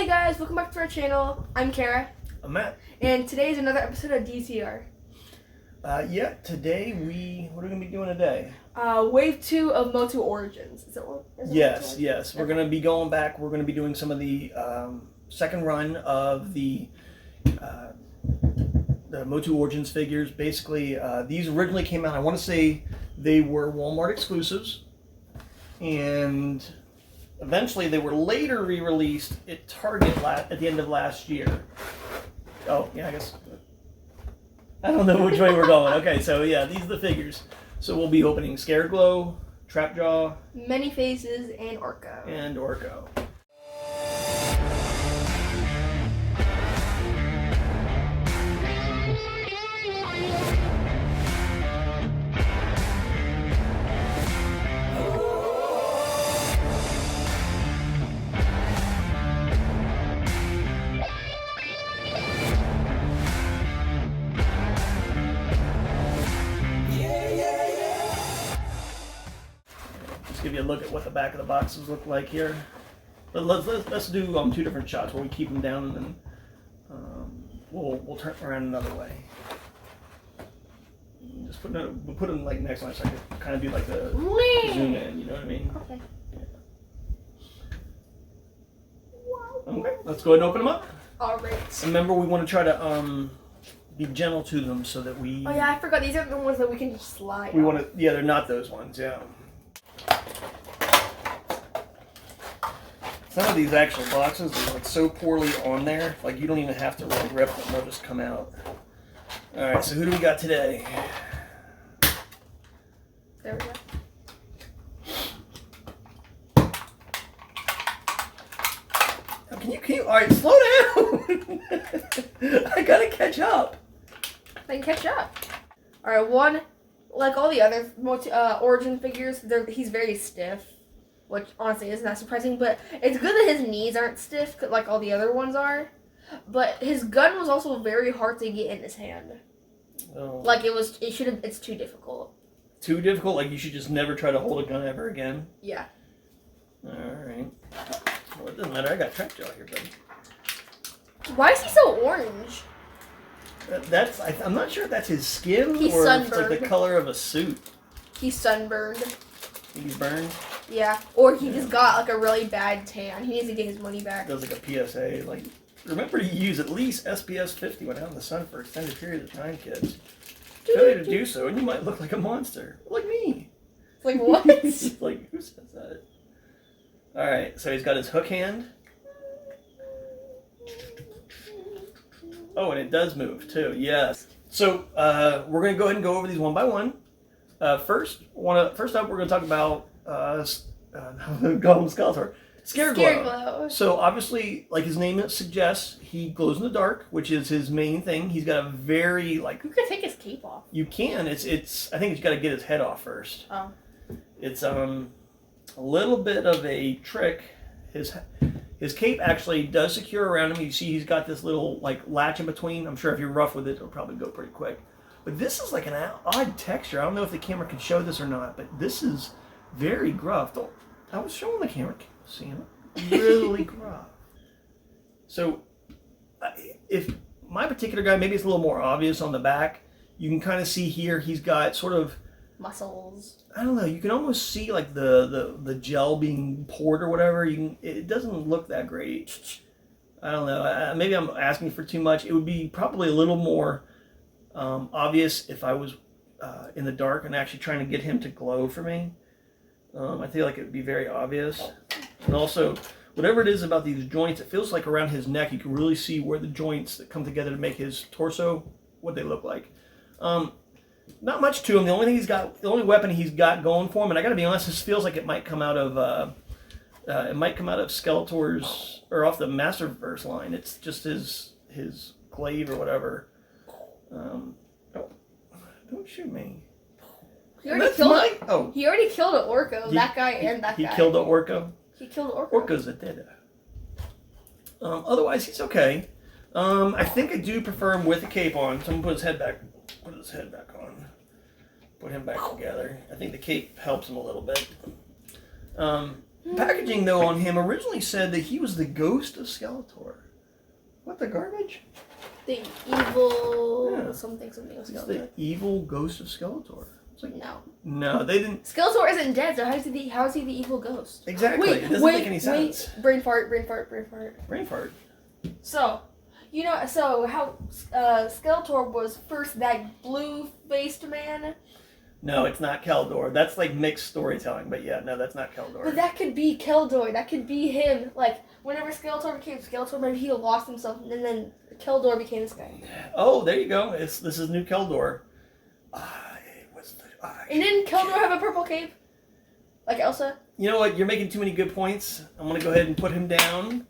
Hey guys, welcome back to our channel. I'm Kara. I'm Matt. And today is another episode of DDTR. Today what are we going to be doing today? Wave 2 of MOTU Origins. Is it Yes. We're going to be going back. We're going to be doing some of the second run of the MOTU Origins figures. Basically, these originally came out, I want to say they were Walmart exclusives. And eventually they were later re-released at Target at the end of last year. Oh, yeah, I guess. I don't know which way we're going. Okay, so yeah, these are the figures. So we'll be opening Scareglow, Trapjaw, Many Faces, and Orko. Give you a look at what the back of the boxes look like here. But let's do two different shots where we keep them down and then we'll turn around another way. Just we'll put them like next line so I can kind of do like the zoom in. You know what I mean? Okay. Yeah. Okay. Let's go ahead and open them up. All right. Remember, we want to try to be gentle to them so that we. Oh yeah, I forgot. These are the ones that we can just slide. We want to. Yeah, they're not those ones. Yeah. Some of these actual boxes are like so poorly on there, like you don't even have to really rip them; they'll just come out. All right, so who do we got today? There we go. Can you? All right, slow down. I gotta catch up. Then catch up. All right, one, like all the other Origin figures, he's very stiff. Which honestly isn't that surprising, but it's good that his knees aren't stiff like all the other ones are. But his gun was also very hard to get in his hand. Oh. Like it's too difficult. Too difficult? Like you should just never try to hold a gun ever again? Yeah. Alright. Well, it doesn't matter, I got Trapjaw here, buddy. Why is he so orange? I'm not sure if that's his skin He's or sunburned. if it's like the color of a suit. He's sunburned. He's burned? Yeah, or he just got like a really bad tan. He needs to get his money back. Does like a PSA, like, remember to use at least SPS 50 when out in the sun for extended periods of time, kids. Failure to do so, and you might look like a monster. Like me. Like what? Like, who says that? Alright, so he's got his hook hand. Oh, and it does move too, yes. So, we're going to go ahead and go over these one by one. First up, we're going to talk about Gollum Skeletor. Scareglow. So obviously, like his name suggests, he glows in the dark, which is his main thing. He's got a very like. You could take his cape off. You can. It's. I think he's got to get his head off first. Oh. It's a little bit of a trick. His cape actually does secure around him. You see, he's got this little like latch in between. I'm sure if you're rough with it, it'll probably go pretty quick. But this is like an odd texture. I don't know if the camera can show this or not, but this is very gruff. I was showing the camera, seeing it. Really gruff. So, if my particular guy, maybe it's a little more obvious on the back, you can kind of see here he's got sort of muscles. I don't know. You can almost see like the gel being poured or whatever. It doesn't look that great. I don't know. Maybe I'm asking for too much. It would be probably a little more obvious if I was in the dark and actually trying to get him to glow for me. I feel like it would be very obvious. And also, whatever it is about these joints, it feels like around his neck you can really see where the joints that come together to make his torso, what they look like. Not much to him. The only weapon he's got going for him, and I gotta be honest, this feels like it might come out of Skeletor's, or off the Masterverse line. It's just his glaive or whatever. Don't shoot me. He already killed an Orko. That guy and that guy. He killed an Orko? He killed an Orko. Orko's a dead. Otherwise, he's okay. I think I do prefer him with the cape on. So I'm gonna put his head back on. Put him back together. I think the cape helps him a little bit. packaging though on him originally said that he was the ghost of Skeletor. What the garbage? The evil something of It's Skeletor. the evil ghost of Skeletor. It's like No, they didn't. Skeletor isn't dead, so how is he the evil ghost? Exactly. Wait, it doesn't make any sense. Brain fart. Brain fart. So, how Skeletor was first that blue-faced man? No, it's not Keldor. That's like mixed storytelling, but yeah, no, that's not Keldor. But that could be Keldor. That could be him. Like, whenever Skeletor became Skeletor, maybe he lost himself, and then Keldor became this guy. Oh, there you go. This is new Keldor. And didn't Keldor have a purple cape? Like Elsa? You know what? You're making too many good points. I'm going to go ahead and put him down,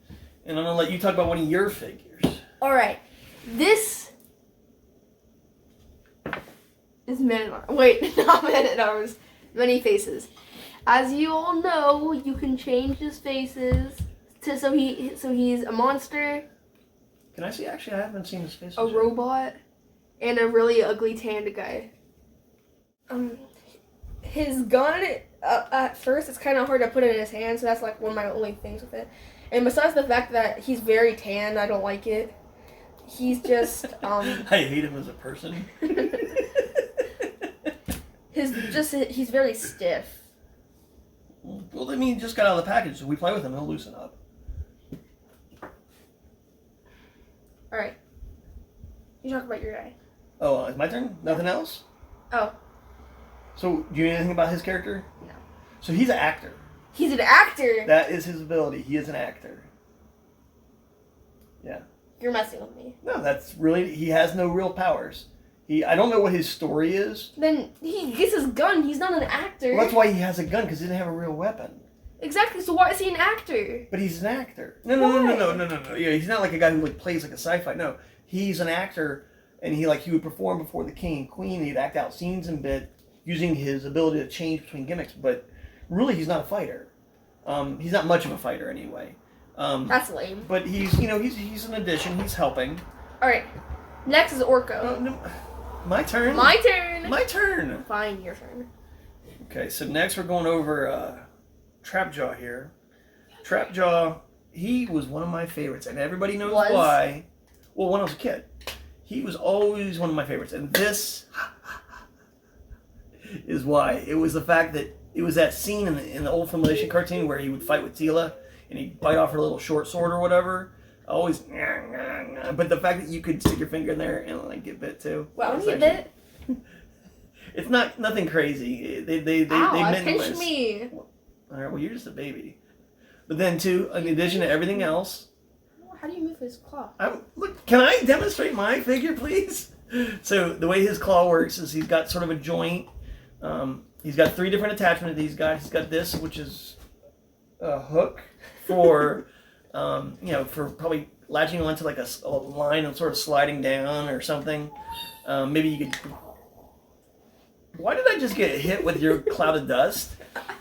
and I'm going to let you talk about one of your figures. Alright. This is Man-at-Arms. Wait, not Man-at-Arms. Many Faces. As you all know, you can change his faces so he's a monster, Can I see? Actually, I haven't seen his face. a robot, and a really ugly tanned guy. His gun, at first, it's kind of hard to put it in his hand, so that's like one of my only things with it. And besides the fact that he's very tanned, I don't like it. He's just, I hate him as a person. he's very stiff. Well, I mean, he just got out of the package, so we play with him, he'll loosen up. Alright. You talk about your guy. Oh, it's my turn? Nothing else? Oh. So, do you know anything about his character? No. So he's an actor. He's an actor! That is his ability. He is an actor. Yeah. You're messing with me. No, that's really, he has no real powers. I don't know what his story is. Then he gets his gun. He's not an actor. Well, that's why he has a gun, because he didn't have a real weapon. Exactly. So why is he an actor? But he's an actor. No. Yeah, he's not like a guy who like plays like a sci-fi. No, he's an actor, and he would perform before the king and queen. He'd act out scenes in bit using his ability to change between gimmicks. But really, he's not a fighter. He's not much of a fighter anyway. That's lame. But he's an addition. He's helping. All right. Next is Orko. No, my turn. My turn. My turn. Fine, your turn. Okay, so next we're going over Trapjaw here. Trapjaw, he was one of my favorites, and everybody knows why. Well, when I was a kid, he was always one of my favorites, and this is why. It was the fact that it was that scene in the old Formulation cartoon where he would fight with Tila, and he'd bite off her little short sword or whatever. Always, but the fact that you could stick your finger in there and like get bit too. Wow, when you get bit? It's nothing crazy. They pinch me. All right, well you're just a baby. But then too, in addition to everything else, How do you move his claw? Look, can I demonstrate my figure, please? So the way his claw works is he's got sort of a joint. He's got 3 different attachments that he's got. He's got this, which is a hook for, for probably latching onto like a line and sort of sliding down or something. Maybe you could. Why did I just get hit with your cloud of dust?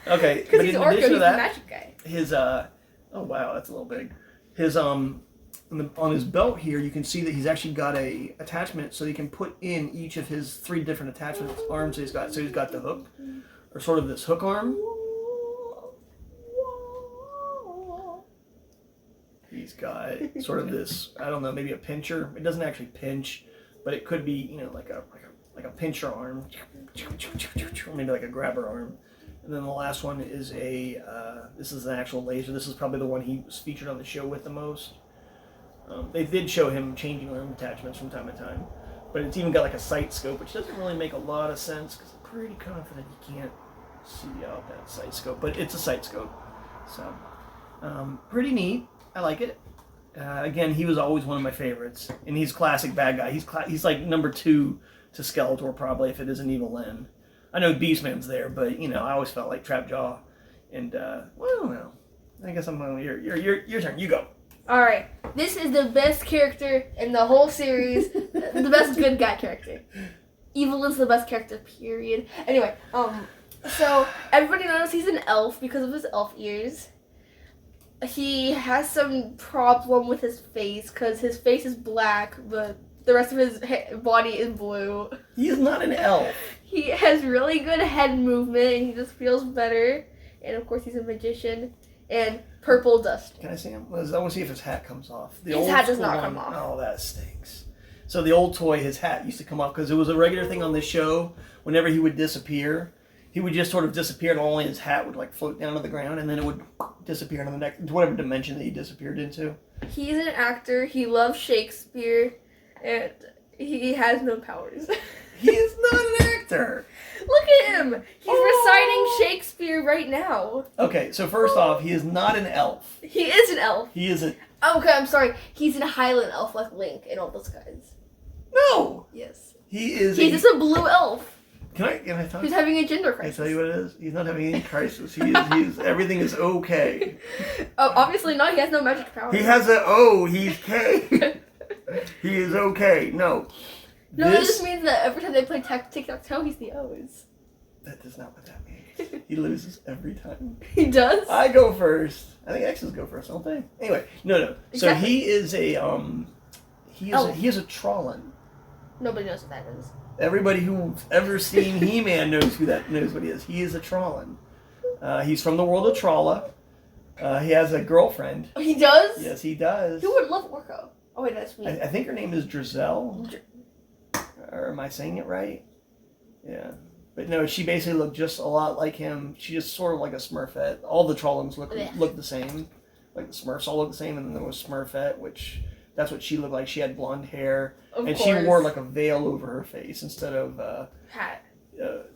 Okay, because he's Orko, he's a magic guy. His oh wow, that's a little big. His on his belt here, you can see that he's actually got a attachment, so he can put in each of his 3 different attachments arms. He's got the hook, or sort of this hook arm. He's got sort of this, I don't know, maybe a pincher. It doesn't actually pinch, but it could be like a pincher arm, or maybe like a grabber arm. And then the last one is this is an actual laser. This is probably the one he was featured on the show with the most. They did show him changing arm attachments from time to time. But it's even got like a sight scope, which doesn't really make a lot of sense, because I'm pretty confident you can't see out that sight scope. But it's a sight scope. So, pretty neat. I like it. Again, he was always one of my favorites. And he's classic bad guy. He's like number 2 to Skeletor, probably, if it is an evil Len. I know Beastman's there, but I always felt like Trapjaw, and well, I don't know. I guess I'm going. Your turn. You go. All right, this is the best character in the whole series, the best good guy character. Evil is the best character. Period. Anyway, so everybody knows he's an elf because of his elf ears. He has some problem with his face because his face is black, but the rest of his body is blue. He is not an elf. He has really good head movement, and he just feels better. And of course, he's a magician. and purple dust. Can I see him? I want to see if his hat comes off. His hat does not come off. Oh, that stinks. So the old toy, his hat used to come off because it was a regular thing on this show. Whenever he would disappear, he would just sort of disappear, and only his hat would like float down to the ground, and then it would disappear into the next, whatever dimension that he disappeared into. He's an actor. He loves Shakespeare, and he has no powers. He is not an actor. Look at him. He's reciting Shakespeare right now. Okay, so first off, he is not an elf. He is an elf. He is a... Okay, I'm sorry. He's a Highland elf like Link and all those guys. No! Yes. He's just a blue elf. Can I talk? Who's having a gender crisis. Can I tell you what it is? He's not having any crisis. Everything is okay. Oh, obviously not. He has no magic power. He has a O. He's K. He is okay. No. No, this just means that every time they play tic-tac-toe, he's the O's. That is not what that means. He loses every time. He does? I go first. I think X's go first, don't they? Anyway, no. Exactly. So he is he is a Trollin. Nobody knows what that is. Everybody who's ever seen He-Man knows what he is. He is a Trollin. He's from the world of Trolla. He has a girlfriend. Oh, he does? Yes, he does. Who would love Orko? Oh, wait, that's me. I think her name is Drizel. Or am I saying it right? Yeah. But no, she basically looked just a lot like him. She just sort of like a Smurfette. All the Trollins look the same. Like the Smurfs all look the same, and then there was Smurfette, which that's what she looked like. She had blonde hair, of and course. she wore like a veil over her face instead of hat.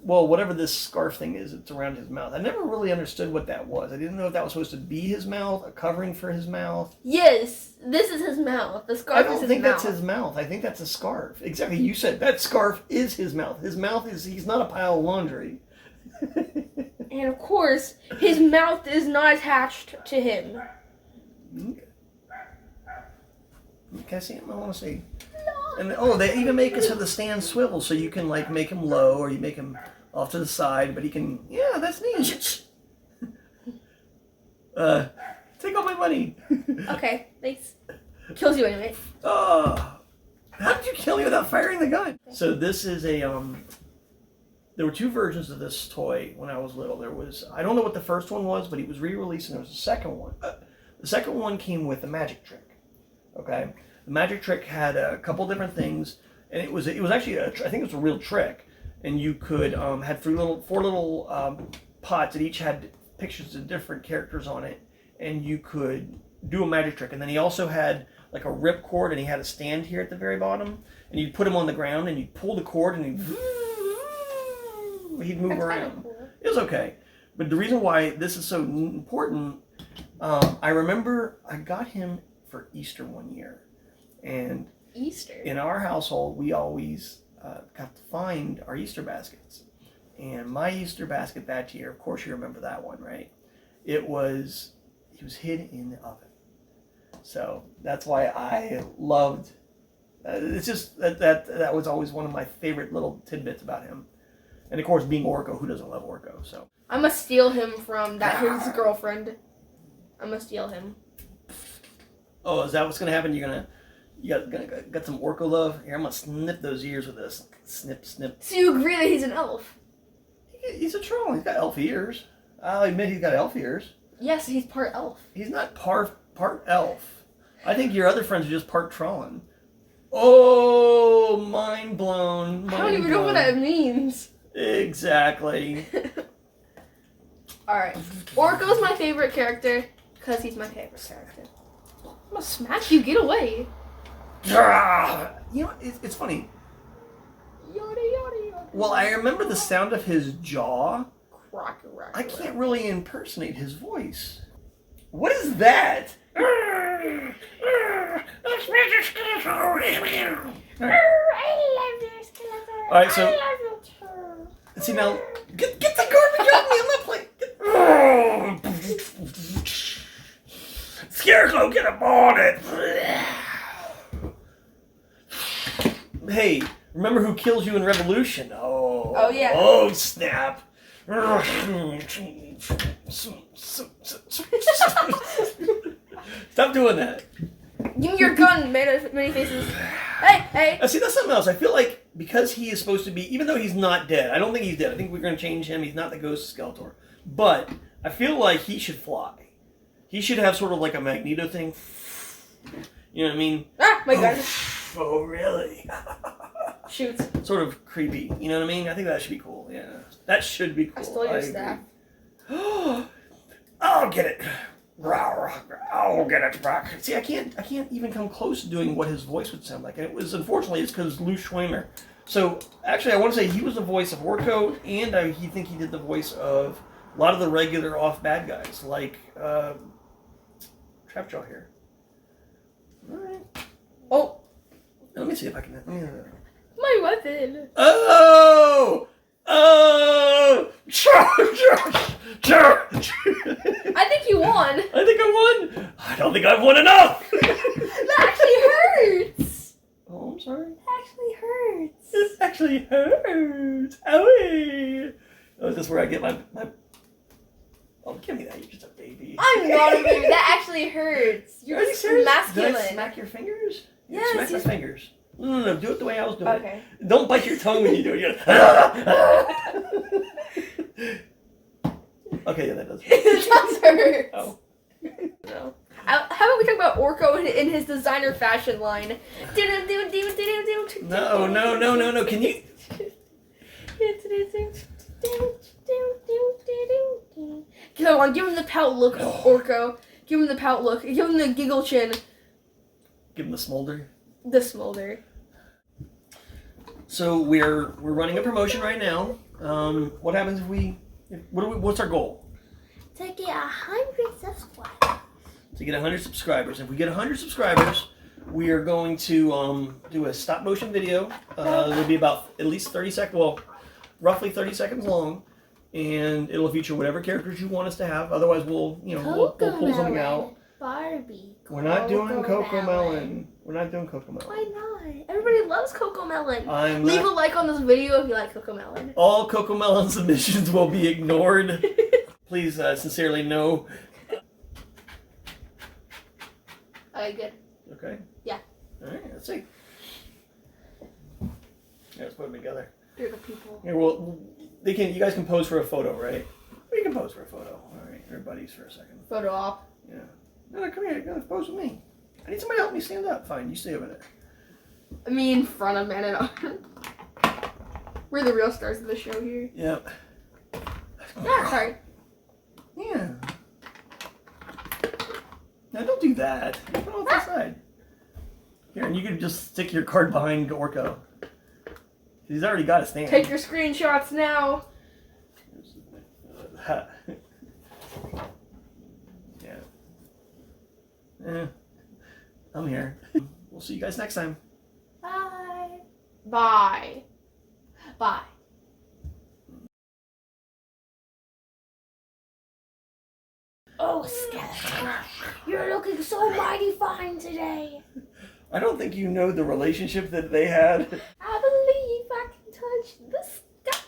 Well, whatever this scarf thing is, it's around his mouth. I never really understood what that was. I didn't know if that was supposed to be his mouth, a covering for his mouth. Yes, this is his mouth. The scarf is his mouth. I don't think that's his mouth. I think that's a scarf. Exactly. You said that scarf is his mouth. His mouth is, he's not a pile of laundry. And of course, his mouth is not attached to him. Okay. Can I see him? I want to see. And they even make it so the stand swivels, so you can like make him low or you make him off to the side, but he can. Yeah, that's neat. Take all my money. Okay, thanks. Kills you anyway. Oh, how did you kill me without firing the gun? So this is a There were two versions of this toy when I was little. There was, I don't know what the first one was, but it was re-released, and there was a second one. The second one came with a magic trick. Okay. The magic trick had a couple different things, and it was actually I think it was a real trick, and you could had four little pots that each had pictures of different characters on it, and you could do a magic trick. And then he also had like a rip cord, and he had a stand here at the very bottom, and you'd put him on the ground, and you'd pull the cord, and he'd move around. Cool. It was okay, but the reason why this is so important, I remember I got him for Easter one year. And Easter. In our household, we always got to find our Easter baskets. And my Easter basket that year, of course you remember that one, right? He was hid in the oven. So that's why I loved, it's just that was always one of my favorite little tidbits about him. And of course, being Orko, who doesn't love Orko? So I'm gonna steal him from his girlfriend. I'm gonna steal him. Oh, is that what's gonna happen? You got some Orko love? Here, I'm gonna snip those ears with this. Snip, snip. So you agree that he's an elf? He's a troll. He's got elf ears. I'll admit he's got elf ears. Yes, he's part elf. He's not part elf. I think your other friends are just part Trollin. Oh, mind blown. I don't even know what that means. Exactly. Alright. Orko's my favorite character because he's my favorite character. I'm gonna smack you. Get away. You know, it's funny. Yada, yada, yada. Well, I remember the sound of his jaw. I can't rock. really impersonate his voice. What is that? I love you, Skeletor. All right, so I love you too. see now, get the garbage off me! I'm not playing. Scarecrow, get up on it! Hey, remember who kills you in Revolution? Oh yeah. Oh snap! Stop doing that. Give me your gun, many faces. Hey! See, that's something else. I feel like because he is supposed to be, even though he's not dead, I don't think he's dead. I think we're going to change him. He's not the ghost of Skeletor. But I feel like he should fly. He should have sort of like a Magneto thing. You know what I mean? Ah, my God. Oh, really? Shoots. Sort of creepy. You know what I mean? I think that should be cool. Yeah. That should be cool. I stole your staff. I'll get it. I'll get it back. See, I can't even come close to doing what his voice would sound like. And it was, unfortunately, it's because Lou Schwimmer. So, actually, I want to say he was the voice of Orko, and I think he did the voice of a lot of the regular off bad guys, like Trapjaw here. All right. Oh. Let me see if I can. My weapon. Oh! Oh! I think you won. I think I won. I don't think I've won enough. That actually hurts. Oh, I'm sorry. That actually hurts. This actually hurts. Owie. Oh, is this where I get my... Oh, give me that. You're just a baby. I'm not a baby. That actually hurts. You're Are you serious? masculine. Did I smack your fingers? Yes. Smack my fingers. No. Do it the way I was doing Okay. it. Don't bite your tongue when you do it. Okay, yeah, that does hurt. It does hurt. Oh. No. How about we talk about Orko in his designer fashion line? No. Can you... Come on, give him the pout look, Orko. Give him the pout look. Give him the giggle chin. Give him the smolder. The smolder. So we're running a promotion right now. What happens if what's our goal? To get 100 subscribers. To get 100 subscribers. If we get 100 subscribers, we are going to do a stop motion video. It'll be about at least 30 seconds. Well, roughly 30 seconds long, and it'll feature whatever characters you want us to have. Otherwise, we'll pull something out. Barbie. We're not doing Coco Melon. We're not doing Coco Melon. Why not? Everybody loves Coco Melon. Leave a like on this video if you like Coco Melon. All Coco Melon submissions will be ignored. Please, sincerely, no. Okay, good. Okay. Yeah. All right. Let's see. Yeah, let's put them together. They're the people. Here, well, you guys can pose for a photo, right? We can pose for a photo. All right, everybody's for a second. Photo op. Yeah. No, come here. You gotta pose with me. I need somebody to help me stand up. Fine, you stay over there. Me in front of Man at Arms. We're the real stars of the show here. Yep. Yeah, sorry. Yeah. Now don't do that. Put it off the side. Here, and you can just stick your card behind Orko. He's already got a stand. Take your screenshots now. Yeah. I'm here. We'll see you guys next time. Bye. Bye. Bye. Oh, Skeleton, you're looking so mighty fine today. I don't think you know the relationship that they had. I believe I can touch the sky.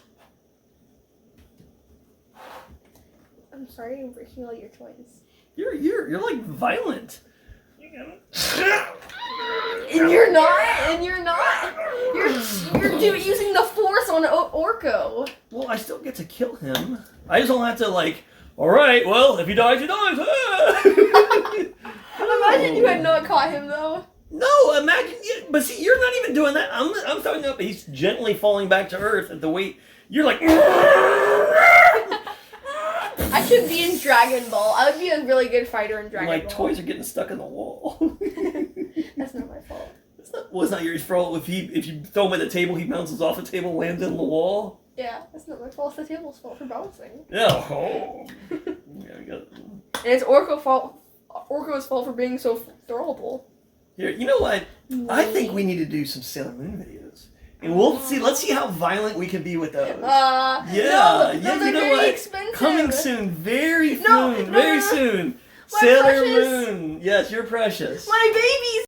I'm sorry, I'm breaking all your toys. You're like violent. And you're not. You're using the force on Orko. Well, I still get to kill him. I just don't have to all right, well, if he dies, he dies. Imagine you had not caught him though. No, imagine. But see, you're not even doing that. I'm throwing up. He's gently falling back to earth at the weight. You're like. I should be in Dragon Ball. I would be a really good fighter in Dragon Ball. My toys are getting stuck in the wall. That's not my fault. It's not your fault. If you throw him at the table, he bounces off the table, lands in the wall. Yeah, that's not my fault. It's the table's fault for bouncing. Yeah. Oh. Yeah, we got it. And it's Orko's fault for being so throwable. Here, you know what? I think we need to do some Sailor Moon videos. And let's see how violent we can be with those. No, those are very expensive. Coming soon, very soon. My Sailor precious. Moon. Yes, you're precious. My babies.